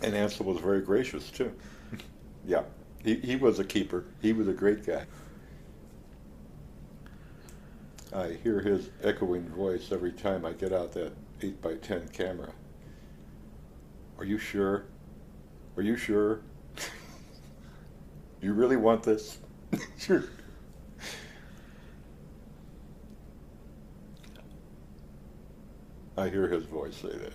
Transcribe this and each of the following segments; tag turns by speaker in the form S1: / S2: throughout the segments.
S1: And Ansel was very gracious, too. Yeah, he was a keeper. He was a great guy. I hear his echoing voice every time I get out that 8 by 10 camera. Are you sure? Are you sure? You really want this? Sure. I hear his voice say that.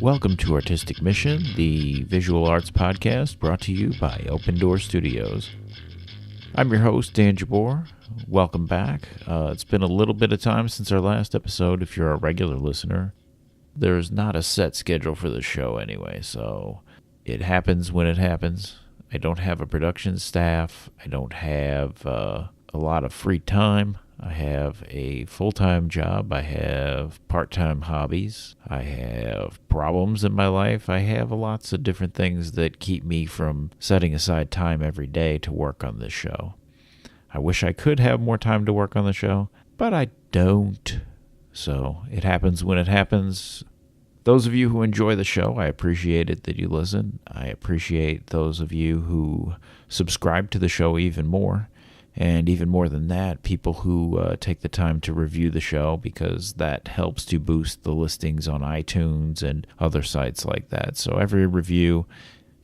S2: Welcome to Artistic Mission, the visual arts podcast brought to you by Open Door Studios. I'm your host, Dan Jabor. Welcome back. It's been a little bit of time since our last episode, if you're a regular listener. There's not a set schedule for the show anyway, so it happens when it happens. I don't have a production staff. I don't have a lot of free time. I have a full-time job. I have part-time hobbies. I have problems in my life. I have lots of different things that keep me from setting aside time every day to work on this show. I wish I could have more time to work on the show, but I don't. So it happens when it happens. Those of you who enjoy the show, I appreciate it that you listen. I appreciate those of you who subscribe to the show even more. And even more than that, people who take the time to review the show, because that helps to boost the listings on iTunes and other sites like that. So every review,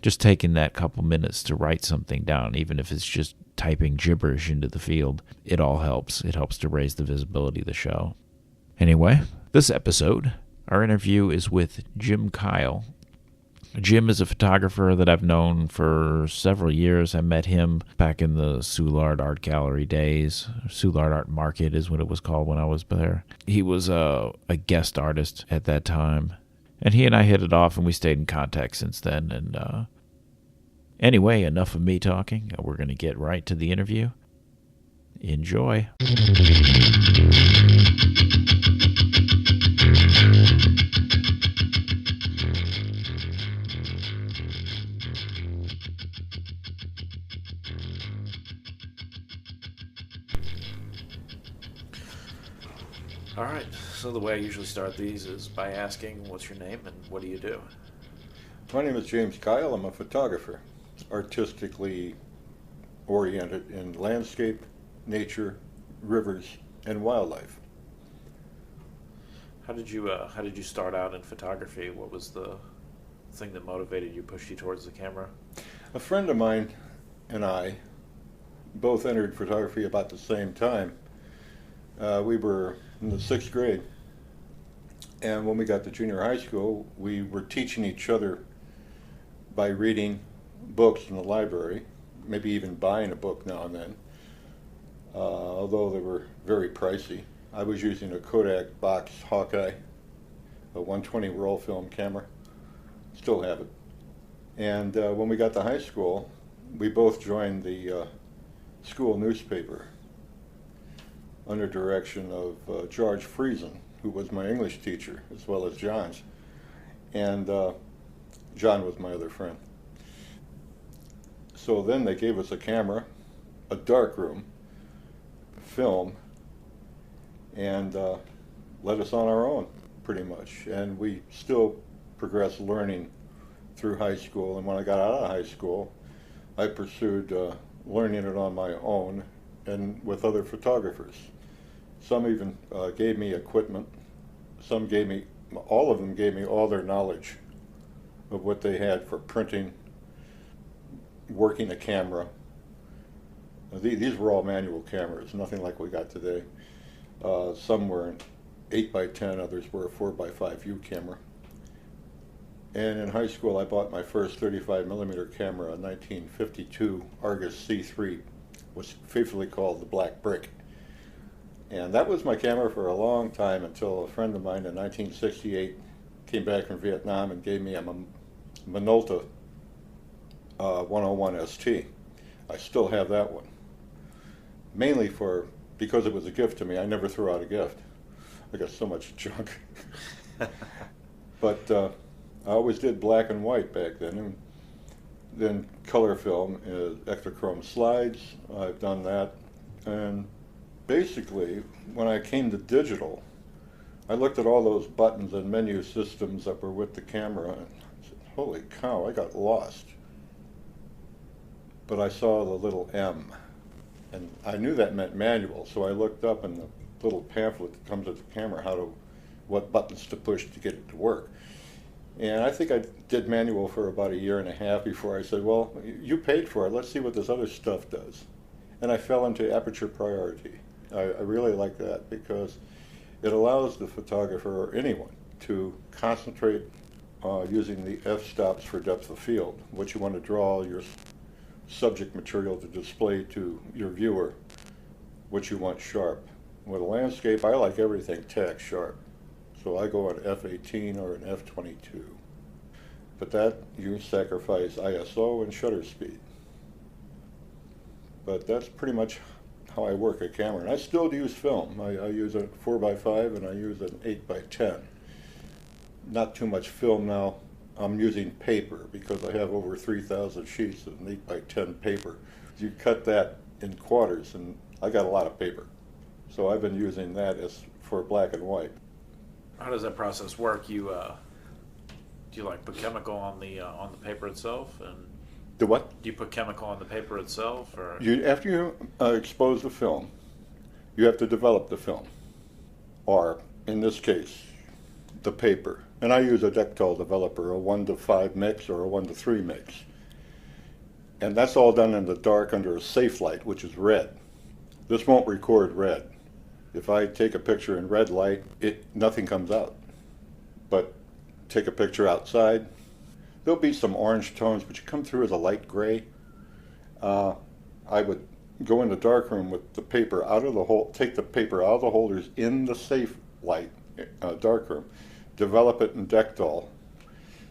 S2: just taking that couple minutes to write something down, even if it's just typing gibberish into the field, it all helps. It helps to raise the visibility of the show. Anyway, this episode, our interview is with Jim Kyle. Jim is a photographer that I've known for several years. I met him back in the Soulard Art Gallery days. Soulard Art Market is what it was called when I was there. He was a guest artist at that time, and he and I hit it off, and we stayed in contact since then. And anyway, enough of me talking. We're going to get right to the interview. Enjoy. All right, so the way I usually start these is by asking, what's your name and what do you do?
S1: My name is James Kyle. I'm a photographer, artistically oriented in landscape, nature, rivers, and wildlife.
S2: How did you start out in photography? What was the thing that motivated you, pushed you towards the camera?
S1: A friend of mine and I both entered photography about the same time. We were in the sixth grade, and when we got to junior high school, we were teaching each other by reading books in the library, maybe even buying a book now and then, although they were very pricey. I was using a Kodak box Hawkeye, a 120 roll film camera, still have it. And when we got to high school, we both joined the school newspaper under direction of George Friesen, who was my English teacher, as well as John's. And John was my other friend. So then they gave us a camera, a darkroom, film, and let us on our own, pretty much. And we still progressed learning through high school. And when I got out of high school, I pursued learning it on my own and with other photographers. Some even gave me equipment. All of them gave me all their knowledge of what they had for printing, working a camera. These were all manual cameras, nothing like we got today. Some were an 8 by 10, others were a 4 by 5 view camera. And in high school, I bought my first 35 millimeter camera, a 1952 Argus C3, was faithfully called the Black Brick. And that was my camera for a long time until a friend of mine in 1968 came back from Vietnam and gave me a Minolta 101 ST. I still have that one. Mainly because it was a gift to me. I never threw out a gift. I got so much junk. But I always did black and white back then. And Then color film is Ektachrome slides. I've done that. And basically, when I came to digital, I looked at all those buttons and menu systems that were with the camera and said, holy cow, I got lost. But I saw the little M, and I knew that meant manual, so I looked up in the little pamphlet that comes with the camera what buttons to push to get it to work. And I think I did manual for about 1.5 years before I said, well, you paid for it, let's see what this other stuff does. And I fell into aperture priority. I really like that because it allows the photographer or anyone to concentrate using the f-stops for depth of field, what you want to draw your subject material to display to your viewer, what you want sharp. With a landscape, I like everything tack sharp. So I go on f18 or an f22. But that you sacrifice ISO and shutter speed. But that's pretty much how I work a camera. And I still use film. I use a 4x5 and I use an 8x10. Not too much film now. I'm using paper because I have over 3,000 sheets of an 8x10 paper. You cut that in quarters, and I got a lot of paper. So I've been using that as for black and white.
S3: How does that process work? You do you like put chemical on the paper itself, and
S1: The what?
S3: do you put chemical on the paper itself, or
S1: After you expose the film, you have to develop the film, or in this case, the paper. And I use a Dectol developer, a 1:5 mix or a 1:3 mix. And that's all done in the dark under a safe light, which is red. This won't record red. If I take a picture in red light, nothing comes out. But take a picture outside, there'll be some orange tones, but you come through as a light gray. I would go in the darkroom with the paper out of the hole, take the paper out of the holders in the safe light darkroom, develop it in Dectol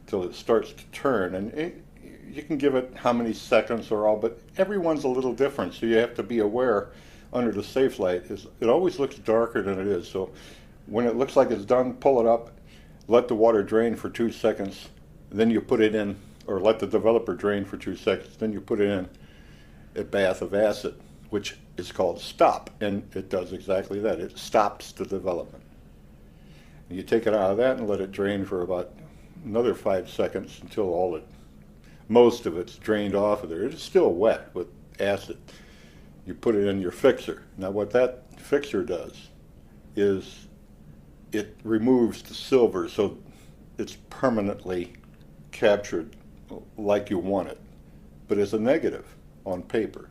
S1: till it starts to turn, and you can give it how many seconds or all, but everyone's a little different, so you have to be aware under the safe light. It always looks darker than it is, so when it looks like it's done, pull it up, let the water drain for 2 seconds, then you put it in, or let the developer drain for 2 seconds, then you put it in a bath of acid, which is called stop, and it does exactly that. It stops the development. And you take it out of that and let it drain for about another 5 seconds until most of it's drained off of there. It's still wet with acid. You put it in your fixer. Now what that fixer does is it removes the silver so it's permanently captured like you want it, but it's a negative on paper.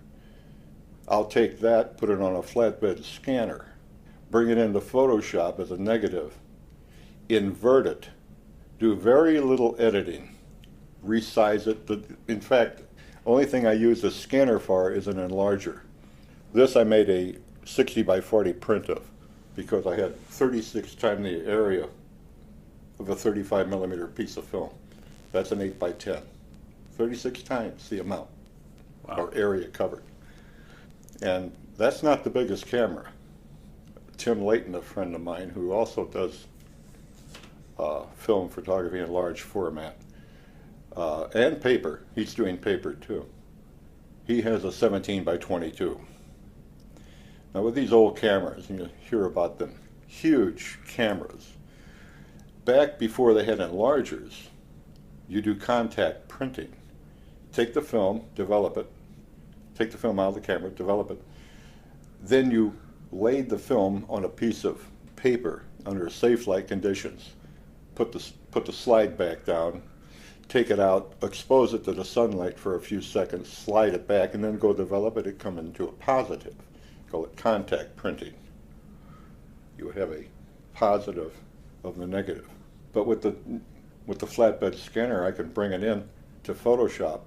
S1: I'll take that, put it on a flatbed scanner, bring it into Photoshop as a negative, invert it, do very little editing, resize it. In fact, only thing I use the scanner for is an enlarger. This I made a 60x40 print of because I had 36 times the area of a 35 millimeter piece of film. That's an 8x10. 36 times the amount, or area covered. And that's not the biggest camera. Tim Layton, a friend of mine, who also does film photography in large format, and paper. He's doing paper too. He has a 17x22. Now with these old cameras, you hear about them, huge cameras. Back before they had enlargers, you do contact printing. Take the film, develop it, take the film out of the camera, develop it, then you laid the film on a piece of paper under safe light conditions, put the slide back down, take it out, expose it to the sunlight for a few seconds, slide it back, and then go develop it. It come into a positive. Call it contact printing. You have a positive of the negative. But with the flatbed scanner, I can bring it in to Photoshop.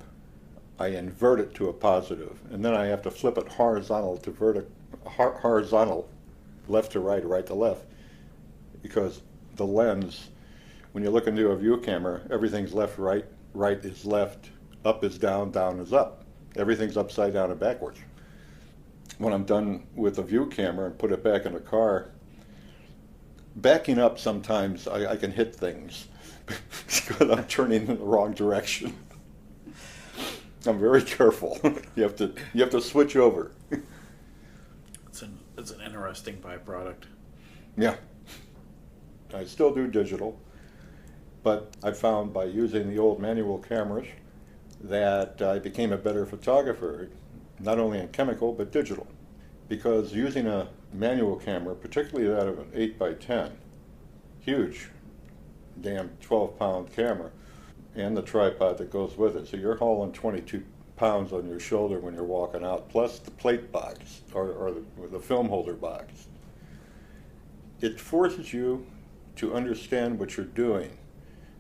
S1: I invert it to a positive, and then I have to flip it horizontal to horizontal, left to right, right to left, because the lens, when you look into a view camera, everything's left, right, right is left, up is down, down is up. Everything's upside down and backwards. When I'm done with a view camera and put it back in the car, backing up sometimes I can hit things because I'm turning in the wrong direction. I'm very careful. You have to switch over.
S3: It's an interesting byproduct.
S1: Yeah. I still do digital, but I found by using the old manual cameras that I became a better photographer, not only in chemical but digital. Because using a manual camera, particularly that of an 8x10, huge, damn 12-pound camera, and the tripod that goes with it. So you're hauling 22 pounds on your shoulder when you're walking out, plus the plate box or the film holder box. It forces you to understand what you're doing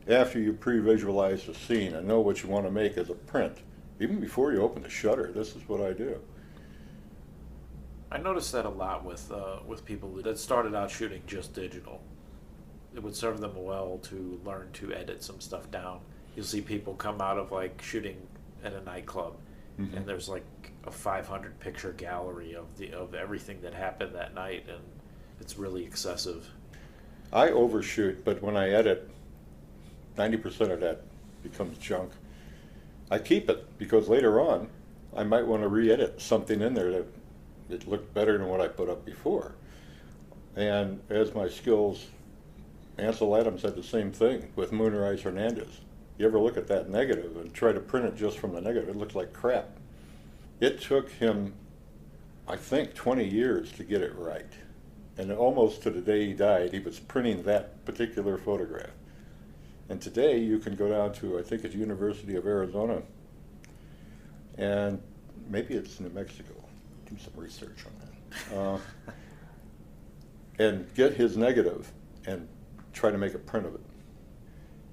S1: after you pre-visualize the scene and know what you want to make as a print. Even before you open the shutter, this is what I do.
S3: I noticed that a lot with people that started out shooting just digital. It would serve them well to learn to edit some stuff down. You'll see people come out of like shooting at a nightclub,
S1: Mm-hmm.
S3: and there's like a 500 picture gallery of everything that happened that night, and it's really excessive.
S1: I overshoot, but when I edit, 90% of that becomes junk. I keep it because later on, I might want to re-edit something in there that it looked better than what I put up before. And as my skills, Ansel Adams said the same thing with Moonrise Hernandez. You ever look at that negative and try to print it just from the negative, it looks like crap. It took him, I think, 20 years to get it right. And almost to the day he died, he was printing that particular photograph. And today you can go down to, I think it's University of Arizona, and maybe it's New Mexico. Do some research on that. And get his negative and try to make a print of it.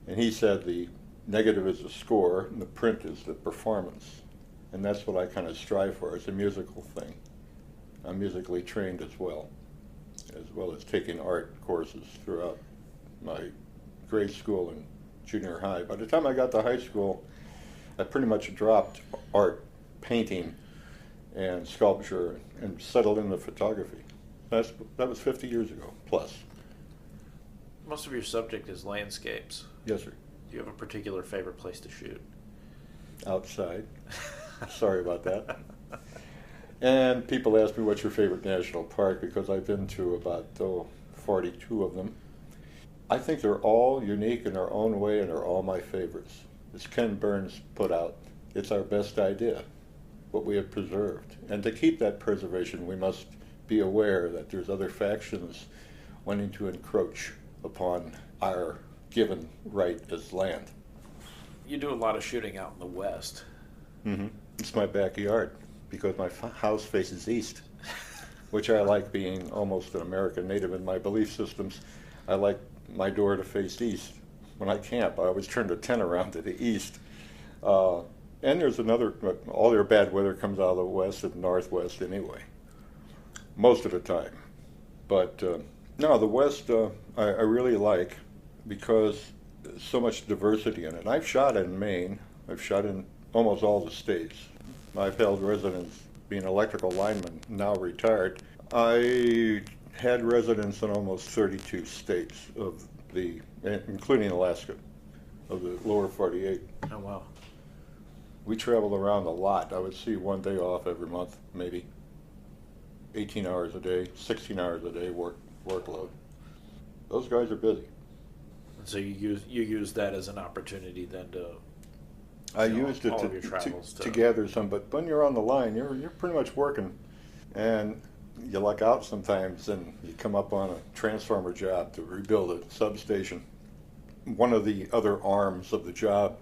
S1: And he said the negative is the score and the print is the performance. And that's what I kind of strive for. It's a musical thing. I'm musically trained as well as taking art courses throughout my grade school and junior high. By the time I got to high school, I pretty much dropped art, painting, and sculpture and settled into photography. That was 50 years ago, plus.
S3: Most of your subject is landscapes.
S1: Yes, sir.
S3: Do you have a particular favorite place to shoot?
S1: Outside. Sorry about that. And people ask me what's your favorite national park, because I've been to about 42 of them. I think they're all unique in their own way and they're all my favorites. As Ken Burns put out, it's our best idea, what we have preserved. And to keep that preservation, we must be aware that there's other factions wanting to encroach upon our given right as land.
S3: You do a lot of shooting out in the West.
S1: Mm-hmm. It's my backyard because my house faces east, which I like, being almost an American native in my belief systems. I like my door to face east. When I camp, I always turn the tent around to the east. And there's another, all their bad weather comes out of the west and northwest anyway, most of the time. But no, the west I really like because there's so much diversity in it. I've shot in Maine. I've shot in almost all the states. I've held residence, being an electrical lineman, now retired. I had residence in almost 32 states, including Alaska, of the lower 48.
S3: Oh, wow.
S1: We traveled around a lot. I would see one day off every month, maybe. 18 hours a day, 16 hours a day workload. Those guys are busy.
S3: So you use that as an opportunity then to.
S1: I used it to gather some, but when you're on the line, you're pretty much working, and you luck out sometimes, and you come up on a transformer job to rebuild a substation. One of the other arms of the job,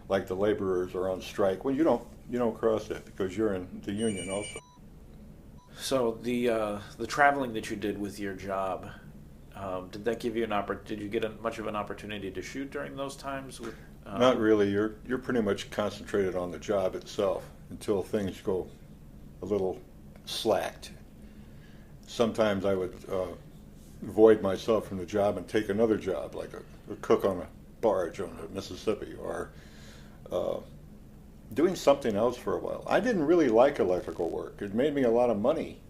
S1: like the laborers are on strike. Well, you don't cross that because you're in the union also.
S3: So the traveling that you did with your job, did that give you did you get much of an opportunity to shoot during those times?
S1: Not really. You're pretty much concentrated on the job itself until things go a little slacked. Sometimes I would void myself from the job and take another job, like a cook on a barge on the Mississippi, or doing something else for a while. I didn't really like electrical work. It made me a lot of money,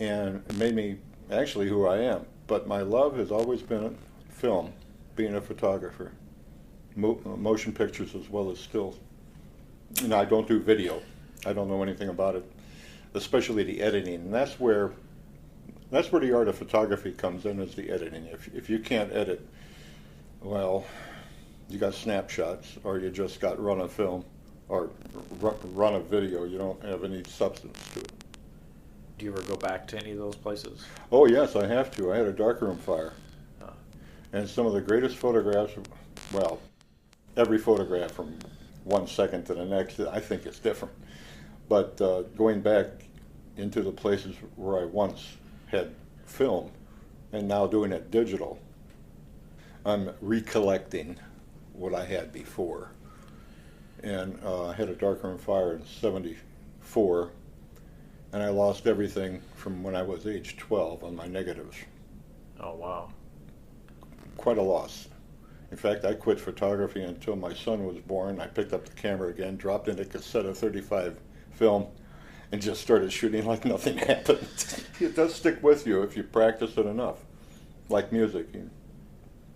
S1: and it made me actually who I am. But my love has always been film, being a photographer, motion pictures as well as stills. And I don't do video. I don't know anything about it, especially the editing. And that's where the art of photography comes in, is the editing. If you can't edit, well, you got snapshots, or you just got run of film, or run of video. You don't have any substance to it.
S3: Do you ever go back to any of those places?
S1: Oh yes, I have to. I had a darkroom fire. And some of the greatest photographs, well, every photograph from 1 second to the next, I think is different. But going back into the places where I once had film and now doing it digital, I'm recollecting what I had before. And I had a darkroom fire in '74, and I lost everything from when I was age 12 on my negatives.
S3: Oh, wow.
S1: Quite a loss. In fact, I quit photography until my son was born. I picked up the camera again, dropped in a cassette of 35 film, and just started shooting like nothing happened. It does stick with you if you practice it enough. Like music,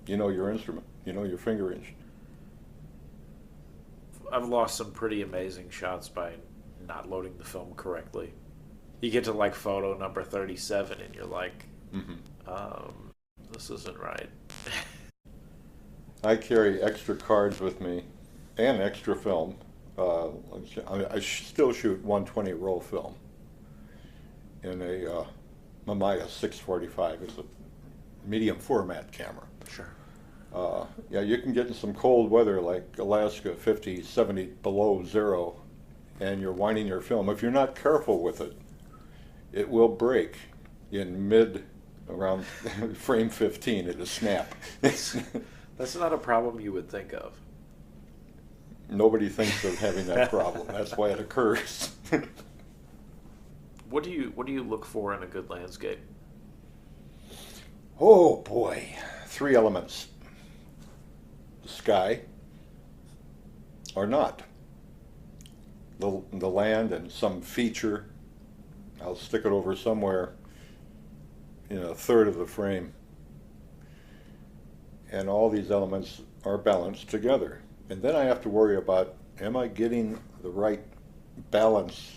S1: you know your instrument, you know your fingerings.
S3: I've lost some pretty amazing shots by not loading the film correctly. You get to like photo number 37 and you're like, this isn't right.
S1: I carry extra cards with me and extra film. I still shoot 120 roll film in a Mamiya 645. It's a medium format camera.
S3: Sure.
S1: Yeah, you can get in some cold weather like Alaska, 50, 70 below zero, and you're winding your film. If you're not careful with it, it will break in around frame 15. It'll snap.
S3: That's not a problem you would think of.
S1: Nobody thinks of having that problem. That's why it occurs.
S3: What do you look for in a good landscape?
S1: Oh boy, 3 elements: the sky, or not, the land, and some feature. I'll stick it over somewhere in a third of the frame, and all these elements are balanced together. And then I have to worry about, am I getting the right balance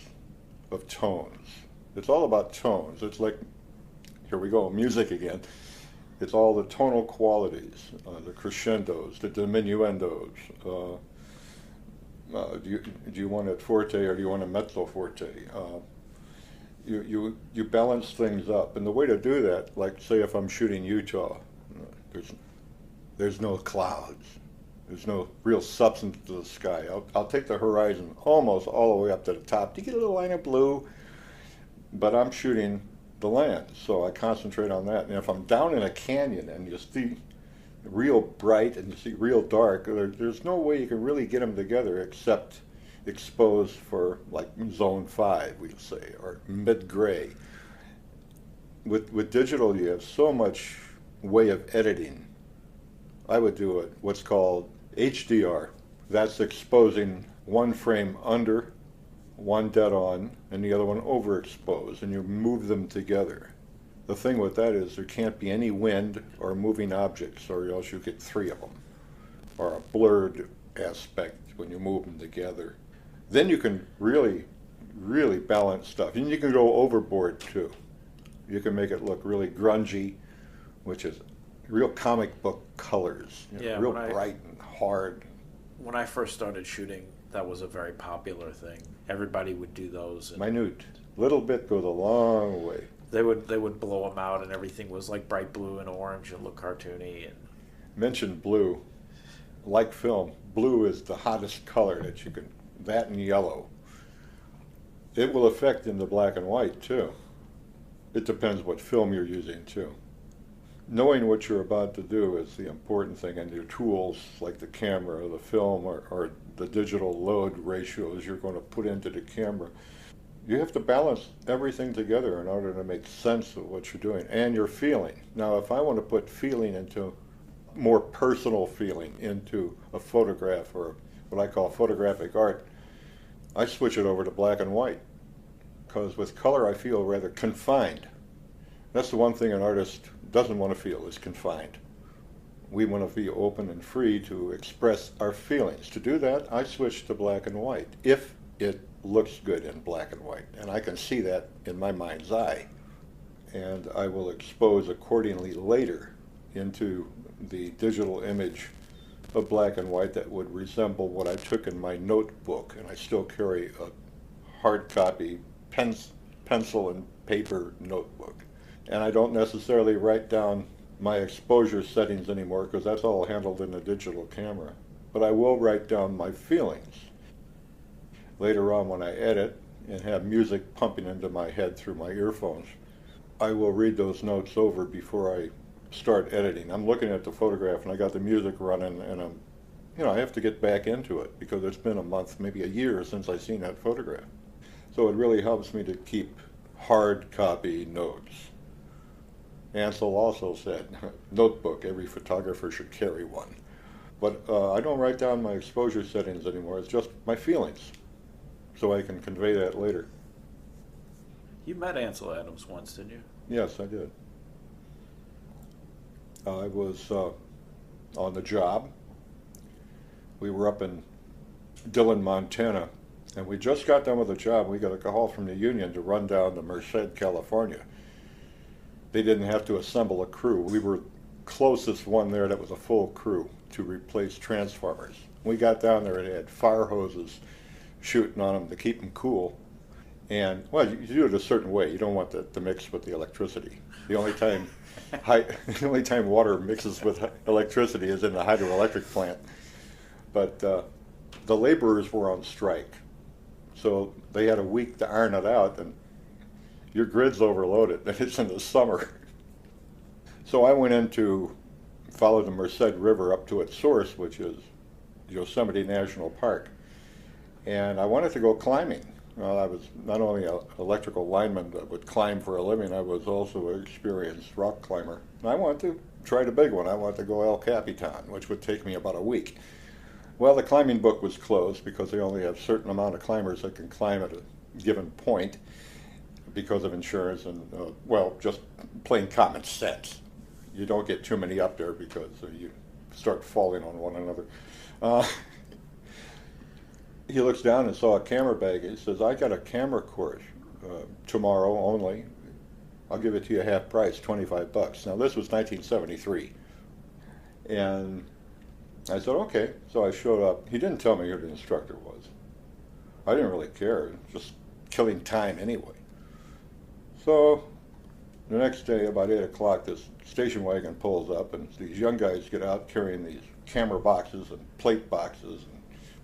S1: of tones? It's all about tones. It's like, here we go, music again. It's all the tonal qualities, the crescendos, the diminuendos. Do you want it forte or do you want a mezzo forte? You balance things up, and the way to do that, like say if I'm shooting Utah, there's no clouds. There's no real substance to the sky. I'll take the horizon almost all the way up to the top. You get a little line of blue, but I'm shooting the land, so I concentrate on that. And if I'm down in a canyon and you see real bright and you see real dark, there's no way you can really get them together except expose for like zone 5, we'll say, or mid-gray. With digital, you have so much way of editing. I would do what's called HDR. That's exposing one frame under, one dead on, and the other one overexposed, and you move them together. The thing with that is there can't be any wind or moving objects, or else you get 3 of them, or a blurred aspect when you move them together. Then you can really, really balance stuff. And you can go overboard too. You can make it look really grungy, which is real comic book colors, real bright and hard.
S3: When I first started shooting, that was a very popular thing. Everybody would do those. And
S1: minute, little bit goes a long way.
S3: They would blow them out, and everything was like bright blue and orange and look cartoony. And
S1: mention blue, like film. Blue is the hottest color that you can. That and yellow. It will affect in the black and white too. It depends what film you're using too. Knowing what you're about to do is the important thing, and your tools like the camera or the film or the digital load ratios you're going to put into the camera. You have to balance everything together in order to make sense of what you're doing and your feeling. Now, if I want to put feeling into, more personal feeling into a photograph or what I call photographic art, I switch it over to black and white, because with color I feel rather confined. That's the one thing an artist doesn't want to feel, is confined. we want to be open and free to express our feelings. To do that, I switch to black and white, if it looks good in black and white, and I can see that in my mind's eye. And I will expose accordingly later into the digital image of black and white that would resemble what I took in my notebook, and I still carry a hard copy pencil and paper notebook. And I don't necessarily write down my exposure settings anymore because that's all handled in a digital camera. But I will write down my feelings. Later on when I edit and have music pumping into my head through my earphones, I will read those notes over before I start editing. I'm looking at the photograph and I got the music running, and I have to get back into it because it's been a month, maybe a year since I've seen that photograph. So it really helps me to keep hard copy notes. Ansel also said, notebook, every photographer should carry one. But I don't write down my exposure settings anymore, it's just my feelings, so I can convey that later.
S3: You met Ansel Adams once, didn't you?
S1: Yes, I did. I was on the job. We were up in Dillon, Montana, and we just got done with the job. We got a call from the union to run down to Merced, California. They didn't have to assemble a crew. We were closest one there that was a full crew to replace transformers. We got down there and they had fire hoses shooting on them to keep them cool. And, well, you do it a certain way. You don't want that to mix with the electricity. The only time water mixes with electricity is in the hydroelectric plant. But the laborers were on strike, so they had a week to iron it out, and your grid's overloaded, and it's in the summer. So I went in to follow the Merced River up to its source, which is Yosemite National Park, and I wanted to go climbing. Well, I was not only an electrical lineman that would climb for a living, I was also an experienced rock climber. And I wanted to try the big one. I wanted to go El Capitan, which would take me about a week. Well, the climbing book was closed because they only have a certain amount of climbers that can climb at a given point because of insurance and, well, just plain common sense. You don't get too many up there because you start falling on one another. He looks down and saw a camera bag. He says, I got a camera course tomorrow only. I'll give it to you half price, $25. Now, this was 1973. And I said, okay. So I showed up. He didn't tell me who the instructor was. I didn't really care, just killing time anyway. So the next day, about 8 o'clock, this station wagon pulls up, and these young guys get out carrying these camera boxes and plate boxes and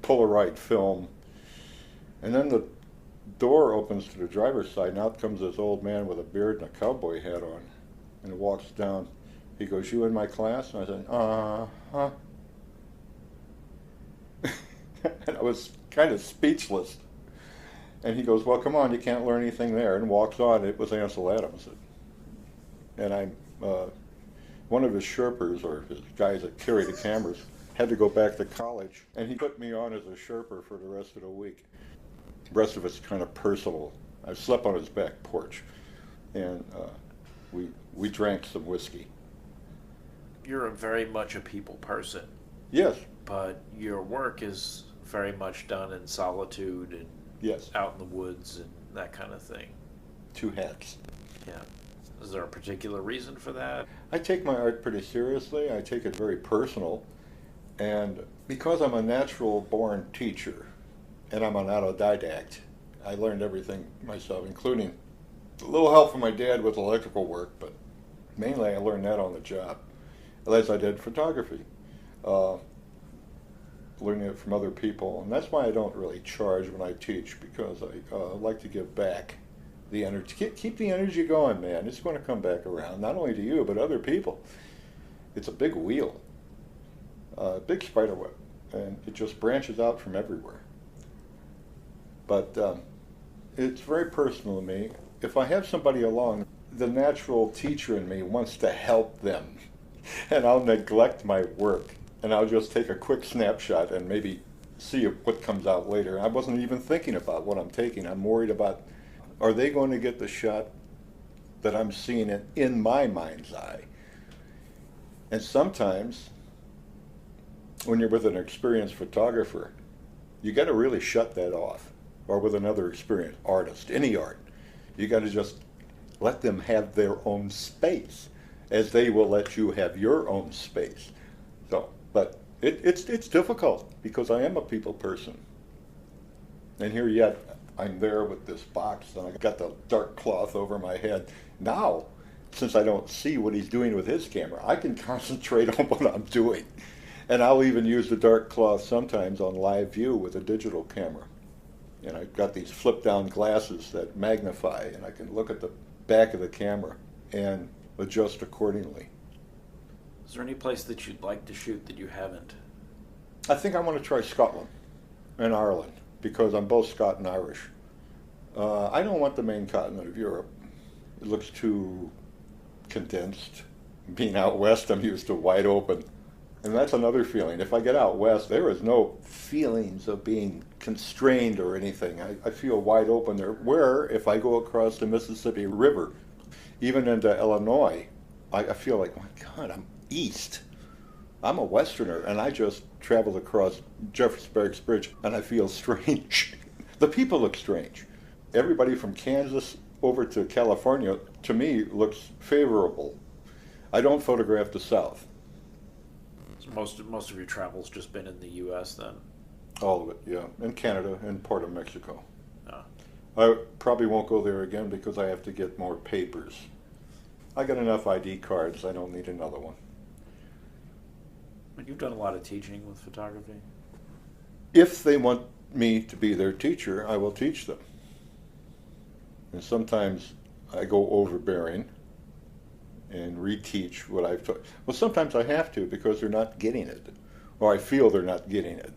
S1: Polaroid film. And then the door opens to the driver's side, and out comes this old man with a beard and a cowboy hat on, and walks down. He goes, you in my class? And I said, uh-huh. And I was kind of speechless. And he goes, well, come on, you can't learn anything there, and walks on. It was Ansel Adams. And I'm one of his Sherpers, or his guys that carry the cameras, had to go back to college, and he put me on as a Sherper for the rest of the week. The rest of it's kind of personal. I slept on his back porch, and we drank some whiskey.
S3: You're very much a people person.
S1: Yes.
S3: But your work is very much done in solitude and
S1: yes,
S3: out in the woods and that kind of thing.
S1: Two hats.
S3: Yeah. Is there a particular reason for that?
S1: I take my art pretty seriously. I take it very personal. And because I'm a natural-born teacher and I'm an autodidact, I learned everything myself, including a little help from my dad with electrical work, but mainly I learned that on the job, as I did photography, learning it from other people. And that's why I don't really charge when I teach, because I like to give back the energy. Keep the energy going, man. It's going to come back around, not only to you, but other people. It's a big wheel. Big spider web, and it just branches out from everywhere. But it's very personal to me. If I have somebody along, the natural teacher in me wants to help them, and I'll neglect my work, and I'll just take a quick snapshot and maybe see what comes out later. I wasn't even thinking about what I'm taking. I'm worried about, are they going to get the shot that I'm seeing in my mind's eye? And sometimes when you're with an experienced photographer, you got to really shut that off. Or with another experienced artist, any art, you got to just let them have their own space, as they will let you have your own space. So, but it's difficult because I am a people person. And here yet, I'm there with this box, and I got the dark cloth over my head. Now, since I don't see what he's doing with his camera, I can concentrate on what I'm doing. And I'll even use the dark cloth sometimes on live view with a digital camera. And I've got these flip-down glasses that magnify, and I can look at the back of the camera and adjust accordingly.
S3: Is there any place that you'd like to shoot that you haven't?
S1: I think I want to try Scotland and Ireland, because I'm both Scot and Irish. I don't want the main continent of Europe. It looks too condensed. Being out west, I'm used to wide open. And that's another feeling. If I get out west, there is no feelings of being constrained or anything. I feel wide open there. Where, if I go across the Mississippi River, even into Illinois, I feel like, my God, I'm east. I'm a Westerner, and I just traveled across Jefferson's Bridge, and I feel strange. The people look strange. Everybody from Kansas over to California, to me, looks favorable. I don't photograph the South.
S3: So most of your travel's just been in the U.S. then?
S1: All of it, yeah. And Canada and part of Mexico.
S3: Oh.
S1: I probably won't go there again because I have to get more papers. I got enough ID cards. I don't need another one.
S3: But you've done a lot of teaching with photography?
S1: If they want me to be their teacher, I will teach them. And sometimes I go overbearing and reteach what I've taught. Well, sometimes I have to because they're not getting it, or I feel they're not getting it.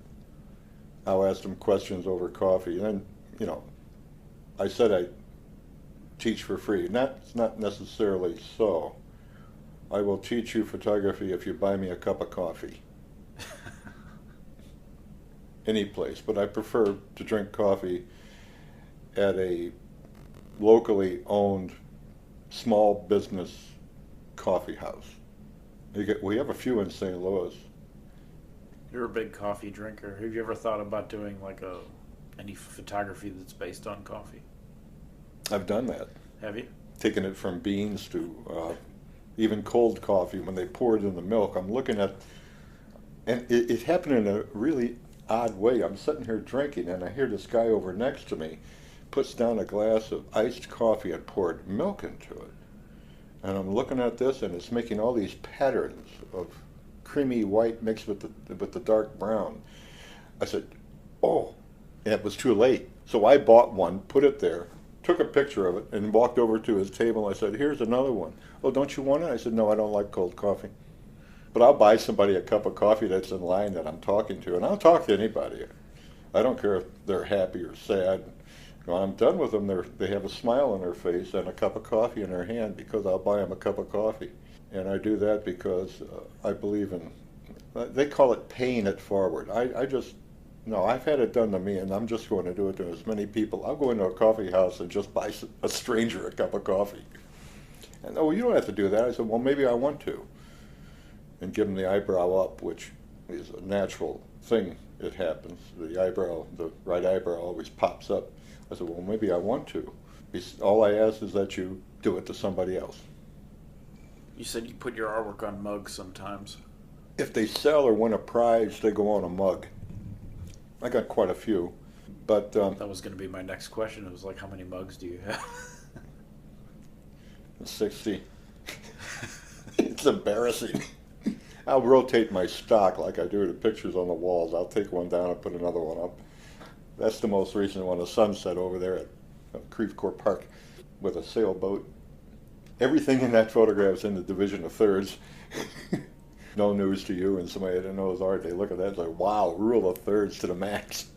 S1: I'll ask them questions over coffee, and then, I said I teach for free. That's not necessarily so. I will teach you photography if you buy me a cup of coffee. Any place, but I prefer to drink coffee at a locally owned small business coffee house. We have a few in St. Louis.
S3: You're a big coffee drinker. Have you ever thought about doing any photography that's based on coffee?
S1: I've done that.
S3: Have you?
S1: Taken it from beans to even cold coffee when they pour it in the milk. I'm looking at, and it happened in a really odd way. I'm sitting here drinking, and I hear this guy over next to me puts down a glass of iced coffee and poured milk into it. And I'm looking at this, and it's making all these patterns of creamy white mixed with the dark brown. I said, oh, and it was too late. So I bought one, put it there, took a picture of it, and walked over to his table. I said, here's another one. Oh, don't you want it? I said, no, I don't like cold coffee. But I'll buy somebody a cup of coffee that's in line that I'm talking to, and I'll talk to anybody. I don't care if they're happy or sad. When I'm done with them, they have a smile on their face and a cup of coffee in their hand because I'll buy them a cup of coffee. And I do that because I believe in, they call it paying it forward. No, I've had it done to me, and I'm just going to do it to as many people. I'll go into a coffee house and just buy a stranger a cup of coffee. And, oh, you don't have to do that. I said, well, maybe I want to. And give them the eyebrow up, which is a natural thing. It happens. The right eyebrow always pops up. I said, well, maybe I want to. All I ask is that you do it to somebody else.
S3: You said you put your artwork on mugs sometimes.
S1: If they sell or win a prize, they go on a mug. I got quite a few, but...
S3: that was going to be my next question. It was like, how many mugs do you have?
S1: 60. It's embarrassing. I'll rotate my stock like I do the pictures on the walls. I'll take one down and put another one up. That's the most recent one, a sunset over there at Creve Coeur Park with a sailboat. Everything in that photograph is in the division of thirds. No news to you, and somebody that knows art, they look at that and say, wow, rule of thirds to the max.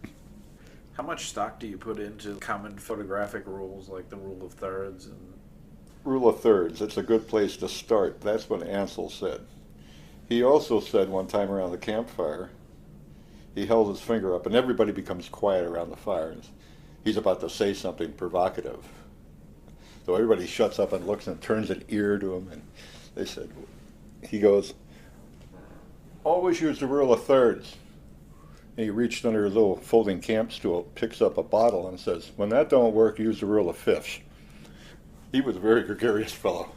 S3: How much stock do you put into common photographic rules like the rule of thirds?
S1: Rule of thirds, it's a good place to start. That's what Ansel said. He also said one time around the campfire, he held his finger up, and everybody becomes quiet around the fire. And he's about to say something provocative. So everybody shuts up and looks and turns an ear to him, and he goes, always use the rule of thirds. And he reached under his little folding camp stool, picks up a bottle, and says, when that don't work, use the rule of fifths. He was a very gregarious fellow.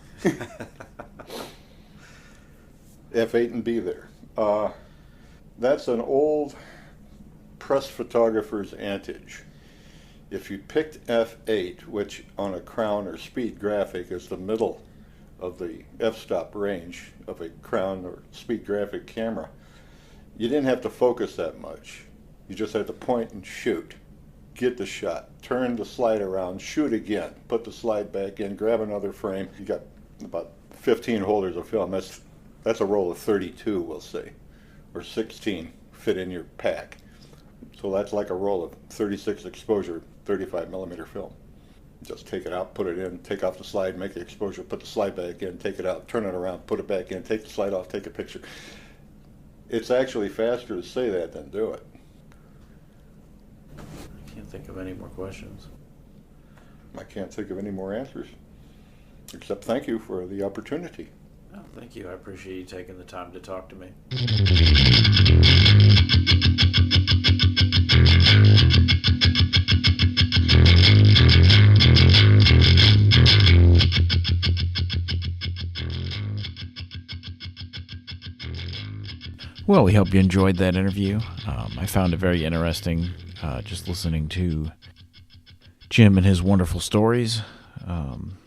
S1: F8 and B there. That's an old press photographer's antage. If you picked F8, which on a crown or speed graphic is the middle of the f-stop range of a crown or speed graphic camera, you didn't have to focus that much. You just had to point and shoot. Get the shot, turn the slide around, shoot again, put the slide back in, grab another frame. You got about 15 holders of film. That's a roll of 32, we'll say, or 16 fit in your pack. So that's like a roll of 36 exposure, 35 millimeter film. Just take it out, put it in, take off the slide, make the exposure, put the slide back in, take it out, turn it around, put it back in, take the slide off, take a picture. It's actually faster to say that than do it.
S3: I can't think of any more questions.
S1: I can't think of any more answers, except thank you for the opportunity.
S3: Oh, thank you. I appreciate you taking the time to talk to me.
S2: Well, we hope you enjoyed that interview. I found it very interesting just listening to Jim and his wonderful stories.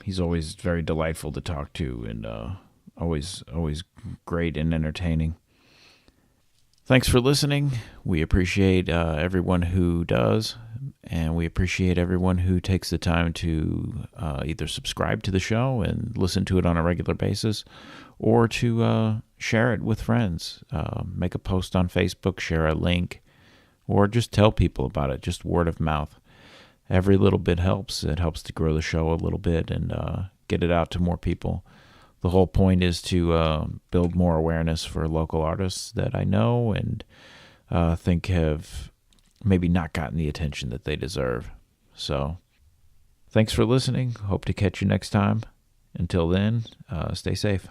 S2: He's always very delightful to talk to and always great and entertaining. Thanks for listening. We appreciate everyone who does, and we appreciate everyone who takes the time to either subscribe to the show and listen to it on a regular basis, or to share it with friends. Make a post on Facebook, share a link, or just tell people about it, just word of mouth. Every little bit helps. It helps to grow the show a little bit and get it out to more people. The whole point is to build more awareness for local artists that I know and think have maybe not gotten the attention that they deserve. So, thanks for listening. Hope to catch you next time. Until then, stay safe.